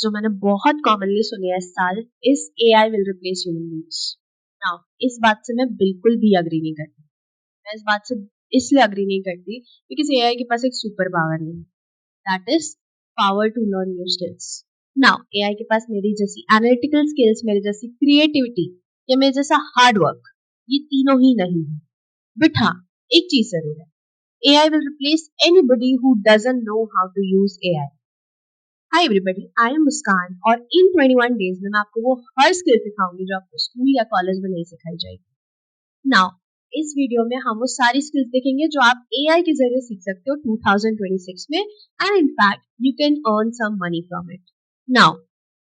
जो मैंने बहुत कॉमनली सुनी है इस साल is AI will replace human beings. Now इस बात से मैं बिल्कुल भी अग्री नहीं करती। मैं इस बात से इसलिए अग्री नहीं करती बिकॉज AI के पास एक सुपर पावर नहीं है, that is power to learn new skills. Now AI के पास मेरी जैसी एनालिटिकल स्किल्स, मेरी जैसी क्रिएटिविटी या मेरे जैसा हार्ड वर्क, ये तीनों ही नहीं है। बट हाँ, एक चीज जरूर है, AI will replace anybody who doesn't know how to use AI. Hi everybody, I am Muskan और इन 21 days में मैं आपको वो हर स्किल सिखाऊंगी जो आपको स्कूल या कॉलेज में नहीं सिखाई जाएगी। नाउ इस वीडियो में हम वो सारी स्किल्स देखेंगे जो आप AI के जरिए सीख सकते हो 2026 में, and in fact you can earn some money from it. Now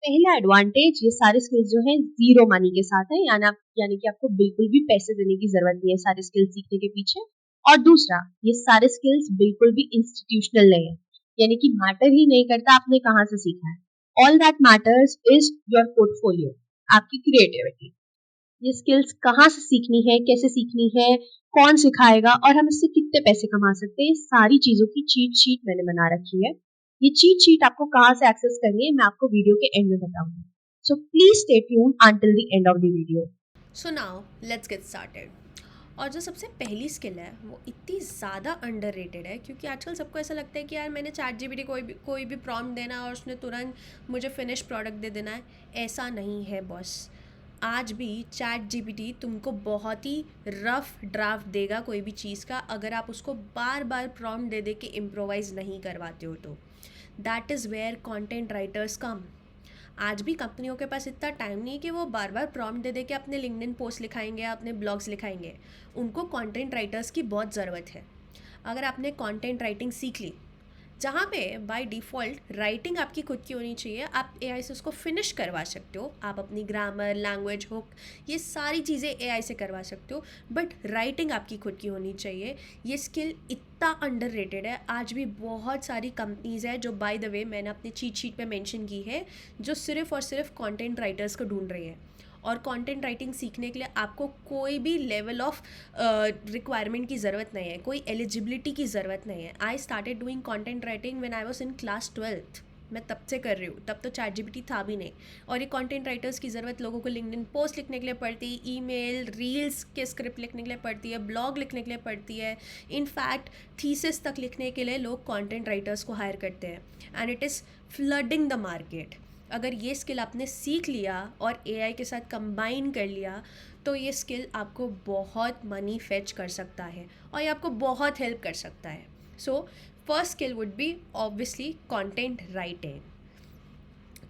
पहला एडवांटेज, ये सारे स्किल्स जो है जीरो मनी के साथ है, यानी कि आपको बिल्कुल भी पैसे देने की जरूरत नहीं है सारे स्किल्स सीखने के पीछे। और दूसरा, ये सारे स्किल्स बिल्कुल भी इंस्टीट्यूशनल नहीं है, यानी कि मैटर ही नहीं करता आपने कहाँ से सीखा है। All that matters is your portfolio, आपकी क्रिएटिविटी। ये स्किल्स कहाँ से सीखनी है, कैसे सीखनी है, कौन सिखाएगा और हम इससे कितने पैसे कमा सकते हैं, सारी चीजों की चीट शीट मैंने बना रखी है। ये चीट शीट आपको कहाँ से एक्सेस करनी है मैं आपको वीडियो के एंड में बताऊंगी, so please stay tuned until the end of the video. So now let's get started. और जो सबसे पहली स्किल है वो इतनी ज़्यादा अंडररेटेड है क्योंकि आजकल सबको ऐसा लगता है कि यार मैंने चैट जीपीटी कोई भी प्रॉम्प्ट देना है और उसने तुरंत मुझे फिनिश प्रोडक्ट दे देना है। ऐसा नहीं है बॉस। आज भी चैट जीपीटी तुमको बहुत ही रफ ड्राफ्ट देगा कोई भी चीज़ का, अगर आप उसको बार बार प्रॉम्प्ट दे दे के इम्प्रोवाइज़ नहीं करवाते हो तो। That is where content writers come. आज भी कंपनियों के पास इतना टाइम नहीं है कि वो बार बार प्रॉम्प्ट दे दे के अपने लिंक्डइन पोस्ट लिखाएंगे या अपने ब्लॉग्स लिखाएंगे। उनको कंटेंट राइटर्स की बहुत ज़रूरत है। अगर आपने कंटेंट राइटिंग सीख ली, जहाँ पे बाय डिफ़ॉल्ट राइटिंग आपकी खुद की होनी चाहिए, आप एआई से उसको फिनिश करवा सकते हो। आप अपनी ग्रामर, लैंग्वेज, हुक, ये सारी चीज़ें एआई से करवा सकते हो, बट राइटिंग आपकी खुद की होनी चाहिए। ये स्किल इतना अंडररेटेड है। आज भी बहुत सारी कंपनीज़ है जो, बाय द वे, मैंने अपने चीट शीट पे मेंशन की है, जो सिर्फ और सिर्फ कंटेंट राइटर्स को ढूंढ रही है। और कंटेंट राइटिंग सीखने के लिए आपको कोई भी लेवल ऑफ रिक्वायरमेंट की ज़रूरत नहीं है, कोई एलिजिबिलिटी की ज़रूरत नहीं है। I started doing content writing when I was in class 12th। मैं तब से कर रही हूँ, तब तो चैट जीपीटी था भी नहीं। और ये कंटेंट राइटर्स की ज़रूरत लोगों को लिंक्डइन पोस्ट लिखने के लिए पड़ती है, ईमेल, रील्स के स्क्रिप्ट लिखने के लिए पड़ती है, ब्लॉग लिखने के लिए पड़ती है, इनफैक्ट थीसिस तक लिखने के लिए लोग कंटेंट राइटर्स को हायर करते हैं। And it is flooding the market. अगर ये स्किल आपने सीख लिया और एआई के साथ कंबाइन कर लिया तो ये स्किल आपको बहुत मनी फेच कर सकता है और ये आपको बहुत हेल्प कर सकता है। So first skill would be obviously content writing.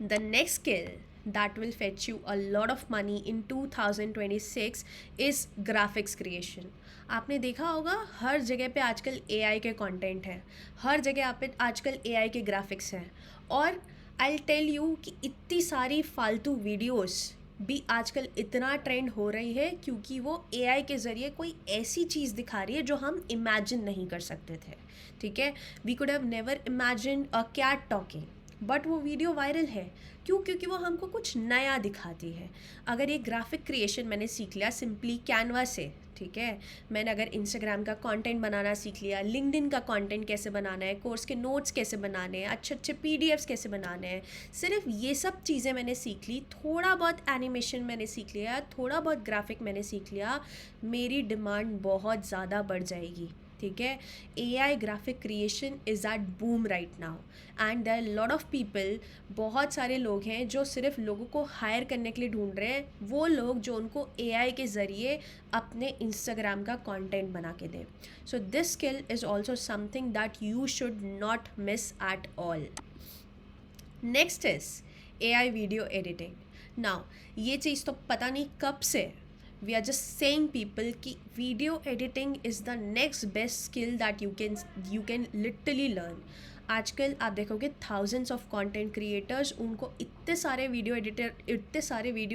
The next skill that will fetch you a lot of money in 2026 is graphics creation. आपने देखा होगा हर जगह पे आजकल AI के कंटेंट हैं, हर जगह आप पे आजकल AI के ग्राफिक्स हैं। और आई टेल यू कि इतनी सारी फालतू वीडियोस भी आजकल इतना ट्रेंड हो रही है क्योंकि वो AI के ज़रिए कोई ऐसी चीज़ दिखा रही है जो हम इमेजिन नहीं कर सकते थे। ठीक है, we could have never imagine a cat talking, but वो वीडियो वायरल है। क्यों? क्योंकि वो हमको कुछ नया दिखाती है। अगर ये ग्राफिक क्रिएशन मैंने सीख लिया सिंपली कैनवा से, ठीक है, मैंने अगर इंस्टाग्राम का कंटेंट बनाना सीख लिया, लिंक्डइन का कंटेंट कैसे बनाना है, कोर्स के नोट्स कैसे बनाने हैं, अच्छे अच्छे पीडीएफ्स कैसे बनाने हैं, सिर्फ ये सब चीज़ें मैंने सीख ली, थोड़ा बहुत एनिमेशन मैंने सीख लिया, थोड़ा बहुत ग्राफिक मैंने सीख लिया, मेरी डिमांड बहुत ज़्यादा बढ़ जाएगी। ठीक है, AI graphic creation is at boom right now and there lot of people, बहुत सारे लोग हैं जो सिर्फ लोगों को हायर करने के लिए ढूंढ रहे हैं, वो लोग जो उनको AI के ज़रिए अपने इंस्टाग्राम का कंटेंट बना के दें। So this skill is also something that you should not miss at all. Next is AI video editing. Now ये चीज़ तो पता नहीं कब से we are just saying people कि video editing is the next best skill that you can literally learn. आजकल आप देखोगे thousands of content creators, उनको इतने सारे वीडियो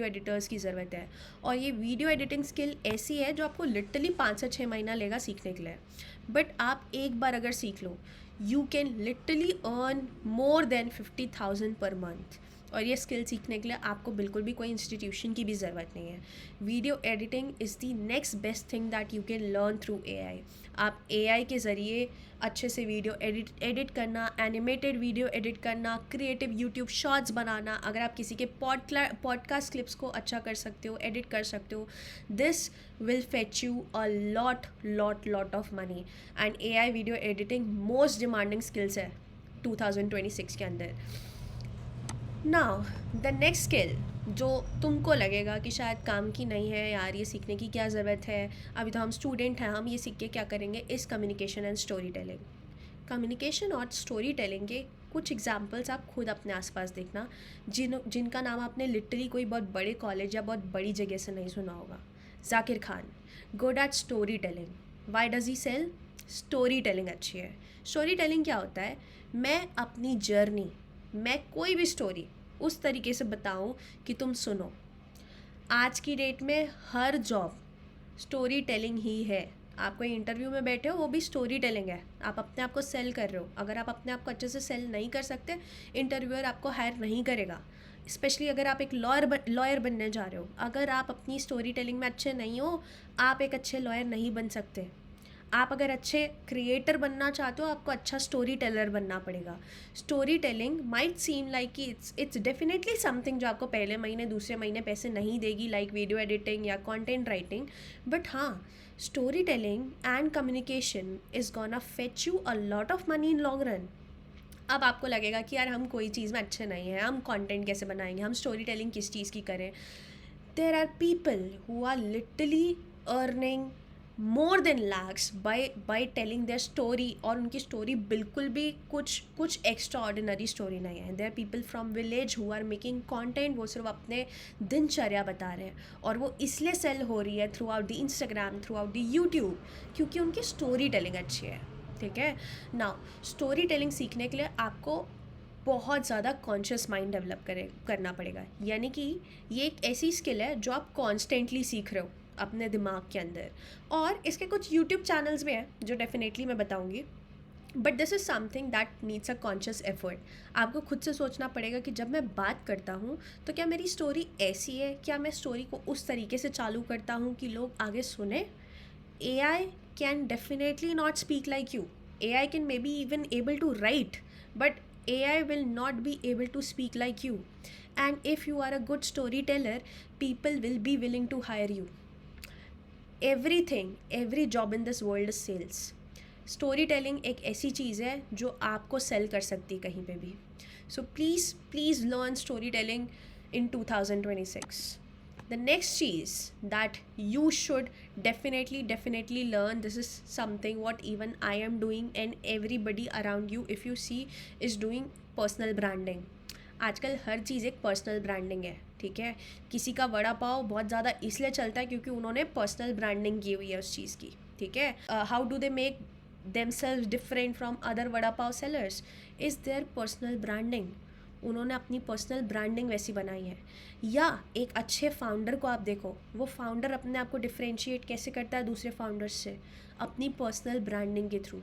एडिटर्स की ज़रूरत है। और ये वीडियो एडिटिंग स्किल ऐसी है जो आपको लिटरली 5 से 6 महीना लेगा सीखने के लिए, बट आप एक बार अगर सीख लो, you can literally earn more than 50,000 per month. और ये स्किल सीखने के लिए आपको बिल्कुल भी कोई इंस्टीट्यूशन की भी ज़रूरत नहीं है. Video editing is the next best thing that you can learn through AI. आप AI के ज़रिए अच्छे से वीडियो एडिट करना, एनिमेटेड वीडियो एडिट करना, क्रिएटिव यूट्यूब शॉर्ट्स बनाना, अगर आप किसी के पॉडकास्ट क्लिप्स को अच्छा कर सकते हो, एडिट कर सकते हो, this will fetch you a lot of money. And AI video editing most demanding skills है 2026 के अंदर. नाउ द नेक्स्ट स्किल जो तुमको लगेगा कि शायद काम की नहीं है यार, ये सीखने की क्या ज़रूरत है, अभी तो हम स्टूडेंट हैं, हम ये सीख के क्या करेंगे, इस communication and story telling. Communication और स्टोरी टेलिंग के कुछ एग्जाम्पल्स आप खुद अपने आसपास देखना, जिनका नाम आपने लिटरली कोई बहुत बड़े कॉलेज या बहुत बड़ी जगह से नहीं सुना होगा. Zakir Khan, good at story telling. Why does he sell? Story telling अच्छी है. स्टोरी टेलिंग क्या होता है, मैं अपनी जर्नी, मैं कोई भी स्टोरी उस तरीके से बताऊं कि तुम सुनो. आज की डेट में हर जॉब स्टोरी टेलिंग ही है. आप कोई इंटरव्यू में बैठे हो, वो भी स्टोरी टेलिंग है. आप अपने आप को सेल कर रहे हो. अगर आप अपने आप को अच्छे से सेल नहीं कर सकते, इंटरव्यूअर आपको हायर नहीं करेगा. स्पेशली अगर आप एक लॉयर बनने जा रहे हो, अगर आप अपनी स्टोरी टेलिंग में अच्छे नहीं हो, आप एक अच्छे लॉयर नहीं बन सकते. आप अगर अच्छे क्रिएटर बनना चाहते हो, आपको अच्छा स्टोरी टेलर बनना पड़ेगा. Story telling might seem like कि इट्स डेफिनेटली समथिंग जो आपको पहले महीने दूसरे महीने पैसे नहीं देगी, लाइक वीडियो एडिटिंग या कंटेंट राइटिंग. बट हाँ, story telling and communication is gonna fetch you a lot of money in long run. अब आपको लगेगा कि यार हम कोई चीज़ में अच्छे नहीं हैं, हम कंटेंट कैसे बनाएंगे, हम स्टोरी टेलिंग किस चीज़ की करें. There are people who are literally earning more than lakhs by telling their story. और उनकी स्टोरी बिल्कुल भी कुछ एक्स्ट्रा ऑर्डिनरी स्टोरी नहीं है. There are people from village who are making content. वो सिर्फ अपने दिनचर्या बता रहे हैं, और वो इसलिए सेल हो रही है through out the Instagram, through out the YouTube, क्योंकि उनकी स्टोरी टेलिंग अच्छी है. ठीक है. नाउ स्टोरी टेलिंग सीखने के लिए आपको बहुत ज़्यादा कॉन्शियस माइंड डेवलप करना पड़ेगा. यानी कि ये एक ऐसी स्किल है जो आप कॉन्स्टेंटली सीख रहे हो अपने दिमाग के अंदर. और इसके कुछ यूट्यूब चैनल्स भी हैं जो डेफिनेटली मैं बताऊंगी. But this is something that needs a conscious effort. आपको खुद से सोचना पड़ेगा कि जब मैं बात करता हूँ तो क्या मेरी स्टोरी ऐसी है, क्या मैं स्टोरी को उस तरीके से चालू करता हूँ कि लोग आगे सुने. AI can definitely not speak like you. AI can maybe even able to write, but AI will not be able to speak like you. And if you are a good storyteller, people will be willing to hire you. Every job in this world is sales. Story telling एक ऐसी चीज़ है जो आपको cell कर सकती है कहीं पे भी. So please learn story telling in 2026. The next cheese that you should definitely learn, this is something what even I am doing and everybody around you, if you see, is doing personal branding. आजकल हर चीज़ एक personal branding है. ठीक है. किसी का वड़ा पाव बहुत ज़्यादा इसलिए चलता है क्योंकि उन्होंने पर्सनल ब्रांडिंग की हुई है उस चीज़ की. ठीक है. How do they make themselves different from other vada pav sellers is their personal branding. उन्होंने अपनी पर्सनल ब्रांडिंग वैसी बनाई है. या एक अच्छे फाउंडर को आप देखो, वो फाउंडर अपने आप को डिफ्रेंशिएट कैसे करता है दूसरे फाउंडर्स से, अपनी पर्सनल ब्रांडिंग के थ्रू.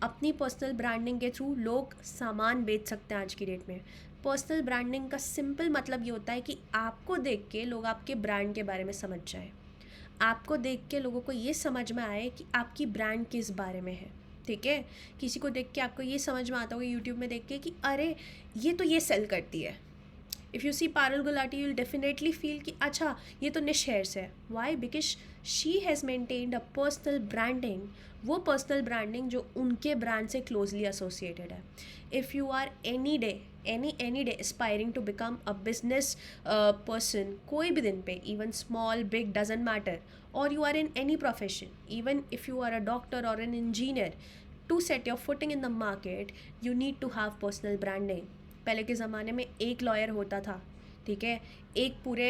अपनी पर्सनल ब्रांडिंग के थ्रू लोग सामान बेच सकते हैं आज की डेट में. पर्सनल ब्रांडिंग का सिंपल मतलब ये होता है कि आपको देख के लोग आपके ब्रांड के बारे में समझ जाएं. आपको देख के लोगों को ये समझ में आए कि आपकी ब्रांड किस बारे में है. ठीक है. किसी को देख के आपको ये समझ में आता होगा यूट्यूब में देख के कि अरे ये तो ये सेल करती है. If you see Parul Gulati you will definitely feel कि अच्छा ये तो निश हेयर्स है. Why? Because she has maintained a personal branding. वो पर्सनल ब्रांडिंग जो उनके ब्रांड से क्लोजली एसोसिएटेड है. If you are any day aspiring to become a business person, कोई भी दिन पे, even small big doesn't matter, और you are in any profession, even if you are a doctor और an engineer, to set your footing in the market you need to have personal branding. पहले के ज़माने में एक lawyer होता था. ठीक है. एक पूरे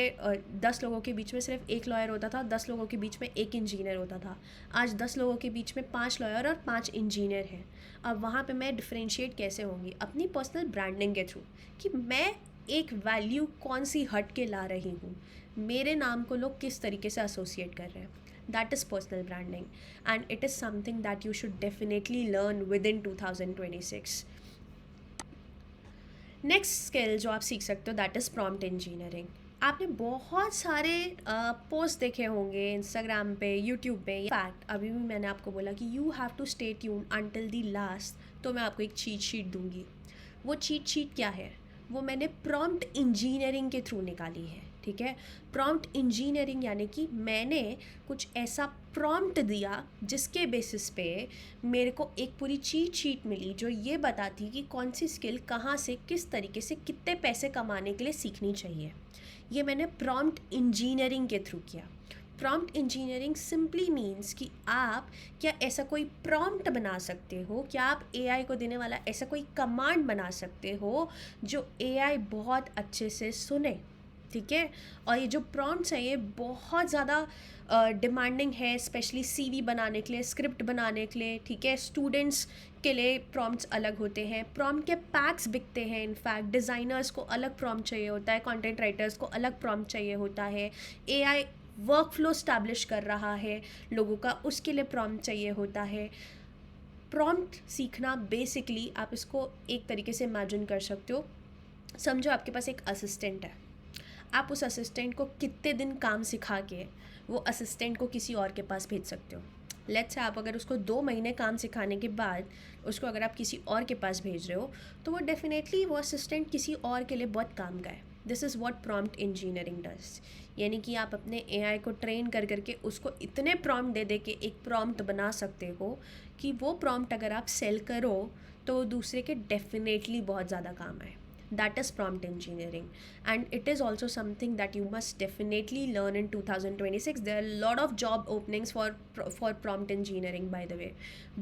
10 लोगों के बीच में सिर्फ एक लॉयर होता था, 10 लोगों के बीच में एक इंजीनियर होता था. आज 10 लोगों के बीच में 5 लॉयर और 5 इंजीनियर हैं. अब वहाँ पे मैं डिफ्रेंशिएट कैसे होंगी? अपनी पर्सनल ब्रांडिंग के थ्रू, कि मैं एक वैल्यू कौन सी हट के ला रही हूँ, मेरे नाम को लोग किस तरीके से एसोसिएट कर रहे हैं. That is personal branding, and it is something that you should definitely learn within 2026. Next skill जो आप सीख सकते हो दैट इज़ प्रॉम्प्ट इंजीनियरिंग। आपने बहुत सारे पोस्ट देखे होंगे इंस्टाग्राम पे, यूट्यूब पे। फैक्ट अभी भी मैंने आपको बोला कि you have to stay tune until the last, तो मैं आपको एक चीट शीट दूंगी। वो चीट शीट क्या है? वो मैंने प्रॉम्प्ट इंजीनियरिंग के थ्रू निकाली है, ठीक है। प्रॉम्प्ट इंजीनियरिंग यानी कि मैंने कुछ ऐसा प्रॉम्प्ट दिया जिसके बेसिस पे मेरे को एक पूरी चीट शीट मिली जो ये बताती कि कौन सी स्किल कहाँ से किस तरीके से कितने पैसे कमाने के लिए सीखनी चाहिए। ये मैंने प्रॉम्प्ट इंजीनियरिंग के थ्रू किया। प्रॉम्प्ट इंजीनियरिंग सिंपली मीन्स कि आप क्या ऐसा कोई प्रॉम्प्ट बना सकते हो, क्या आप एआई को देने वाला ऐसा कोई कमांड बना सकते हो जो एआई बहुत अच्छे से सुने, ठीक है। और ये जो प्रॉम्प्ट्स हैं ये बहुत ज़्यादा डिमांडिंग है, स्पेशली सीवी बनाने के लिए, स्क्रिप्ट बनाने के लिए, ठीक है। स्टूडेंट्स के लिए प्रॉम्प्ट्स अलग होते हैं, प्रॉम्प्ट के पैक्स बिकते हैं। इनफैक्ट डिज़ाइनर्स को अलग प्रॉम्प्ट चाहिए होता है, कंटेंट राइटर्स को अलग प्रॉम्प्ट चाहिए होता है। एआई वर्क फ्लो स्टैब्लिश कर रहा है लोगों का, उसके लिए प्रॉम्प्ट चाहिए होता है। प्रॉम्प्ट सीखना बेसिकली आप इसको एक तरीके से इमेजिन कर सकते हो, समझो आपके पास एक असिस्टेंट है। आप उस असिस्टेंट को कितने दिन काम सिखा के वो असिस्टेंट को किसी और के पास भेज सकते हो। लेट्स से आप अगर उसको 2 महीने काम सिखाने के बाद उसको अगर आप किसी और के पास भेज रहे हो तो वो डेफिनेटली वो असिस्टेंट किसी और के लिए बहुत काम का है। This is what prompt engineering does. यानी कि आप अपने एआई को ट्रेन कर करके उसको इतने प्रॉम्प्ट दे दे के एक प्रॉम्प्ट बना सकते हो कि वो प्रॉम्प्ट अगर आप सेल करो तो दूसरे के डेफिनेटली बहुत ज़्यादा काम आए। That is prompt engineering, and it is also something that you must definitely learn in 2026. There are a lot of job openings for prompt engineering, by the way.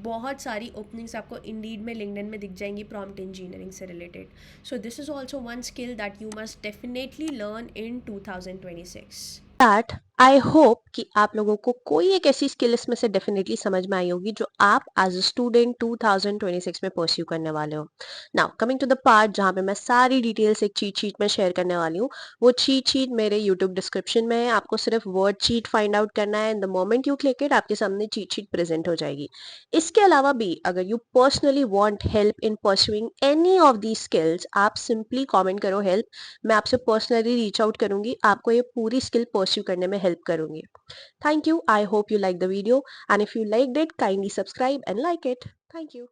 बहुत सारी openings आपको Indeed में, LinkedIn में दिख जाएंगी prompt engineering से related. So this is also one skill that you must definitely learn in 2026. That I hope कि आप लोगों को कोई एक ऐसी स्किल इसमें से डेफिनेटली समझ में आई होगी जो आप एज अ स्टूडेंट 2026 में परस्यू करने वाले हो। Now coming to the part जहाँ पे मैं सारी डिटेल्स एक चीट शीट में शेयर करने वाली हूँ। वो चीट शीट मेरे यूट्यूब डिस्क्रिप्शन में है, आपको सिर्फ वर्ड चीट फाइंड आउट करना है and the moment you click it आपके सामने चीट शीट प्रेजेंट हो जाएगी। इसके अलावा भी अगर you personally want help in pursuing any of the skills, आप सिंपली कॉमेंट करो हेल्प, मैं आपसे पर्सनली रीच आउट करूंगी, आपको ये पूरी स्किल परस्यू करने में हेल्प करूंगी। Thank you, I hope you like the video and if you liked it kindly subscribe and like it. Thank you.